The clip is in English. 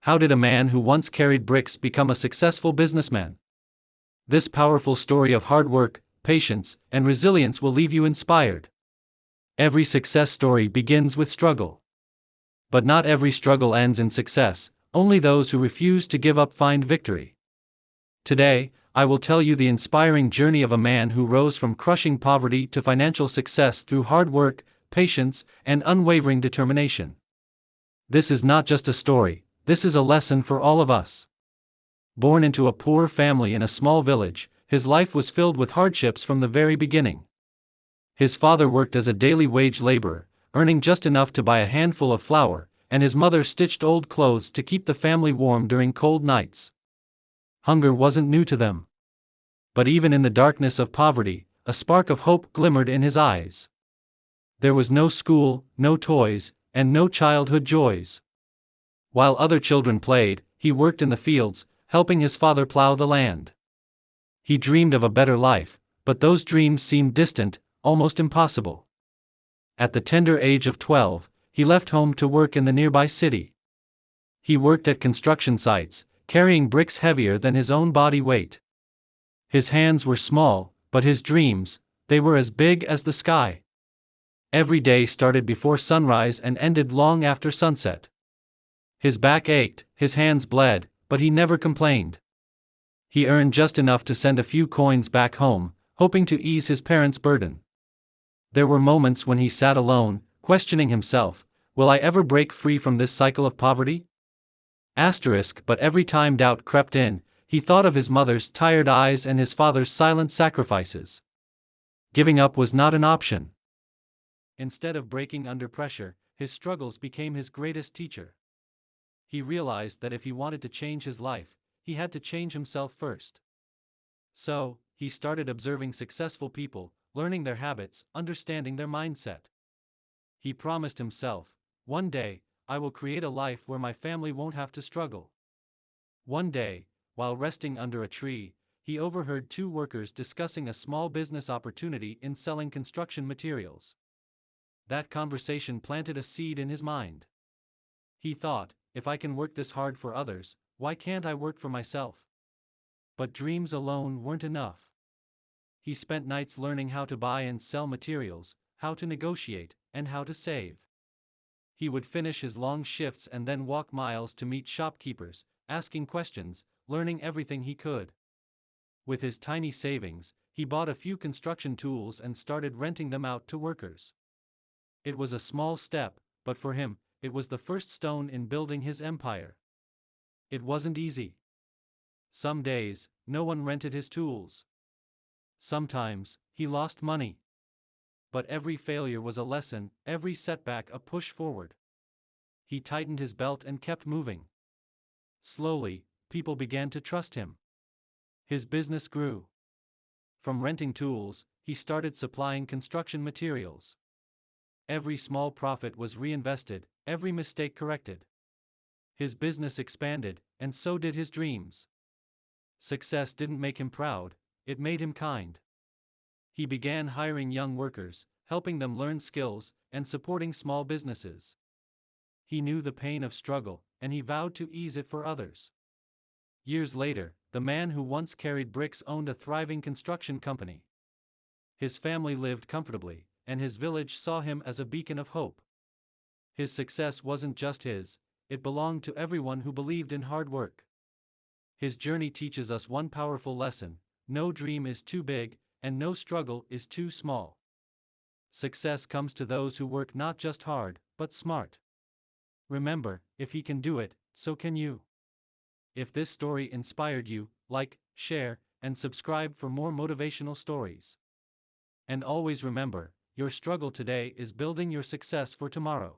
How did a man who once carried bricks become a successful businessman? This powerful story of hard work, patience, and resilience will leave you inspired. Every success story begins with struggle. But not every struggle ends in success, only those who refuse to give up find victory. Today, I will tell you the inspiring journey of a man who rose from crushing poverty to financial success through hard work, patience, and unwavering determination. This is not just a story, this is a lesson for all of us. Born into a poor family in a small village, his life was filled with hardships from the very beginning. His father worked as a daily wage laborer, earning just enough to buy a handful of flour, and his mother stitched old clothes to keep the family warm during cold nights. Hunger wasn't new to them. But even in the darkness of poverty, a spark of hope glimmered in his eyes. There was no school, no toys, and no childhood joys. While other children played, he worked in the fields, helping his father plow the land. He dreamed of a better life, but those dreams seemed distant, almost impossible. At the tender age of 12, he left home to work in the nearby city. He worked at construction sites, carrying bricks heavier than his own body weight. His hands were small, but his dreams, they were as big as the sky. Every day started before sunrise and ended long after sunset. His back ached, his hands bled, but he never complained. He earned just enough to send a few coins back home, hoping to ease his parents' burden. There were moments when he sat alone, questioning himself, will I ever break free from this cycle of poverty? But every time doubt crept in, he thought of his mother's tired eyes and his father's silent sacrifices. Giving up was not an option. Instead of breaking under pressure, his struggles became his greatest teacher. He realized that if he wanted to change his life, he had to change himself first. So, he started observing successful people, learning their habits, understanding their mindset. He promised himself, one day, I will create a life where my family won't have to struggle. One day, while resting under a tree, he overheard two workers discussing a small business opportunity in selling construction materials. That conversation planted a seed in his mind. He thought, if I can work this hard for others, why can't I work for myself? But dreams alone weren't enough. He spent nights learning how to buy and sell materials, how to negotiate, and how to save. He would finish his long shifts and then walk miles to meet shopkeepers, asking questions, learning everything he could. With his tiny savings, he bought a few construction tools and started renting them out to workers. It was a small step, but for him, it was the first stone in building his empire. It wasn't easy. Some days, no one rented his tools. Sometimes, he lost money. But every failure was a lesson, every setback a push forward. He tightened his belt and kept moving. Slowly, people began to trust him. His business grew. From renting tools, he started supplying construction materials. Every small profit was reinvested, every mistake corrected. His business expanded, and so did his dreams. Success didn't make him proud, it made him kind. He began hiring young workers, helping them learn skills, and supporting small businesses. He knew the pain of struggle, and he vowed to ease it for others. Years later, the man who once carried bricks owned a thriving construction company. His family lived comfortably, and his village saw him as a beacon of hope. His success wasn't just his, it belonged to everyone who believed in hard work. His journey teaches us one powerful lesson: no dream is too big, and no struggle is too small. Success comes to those who work not just hard, but smart. Remember, if he can do it, so can you. If this story inspired you, like, share, and subscribe for more motivational stories. And always remember, your struggle today is building your success for tomorrow.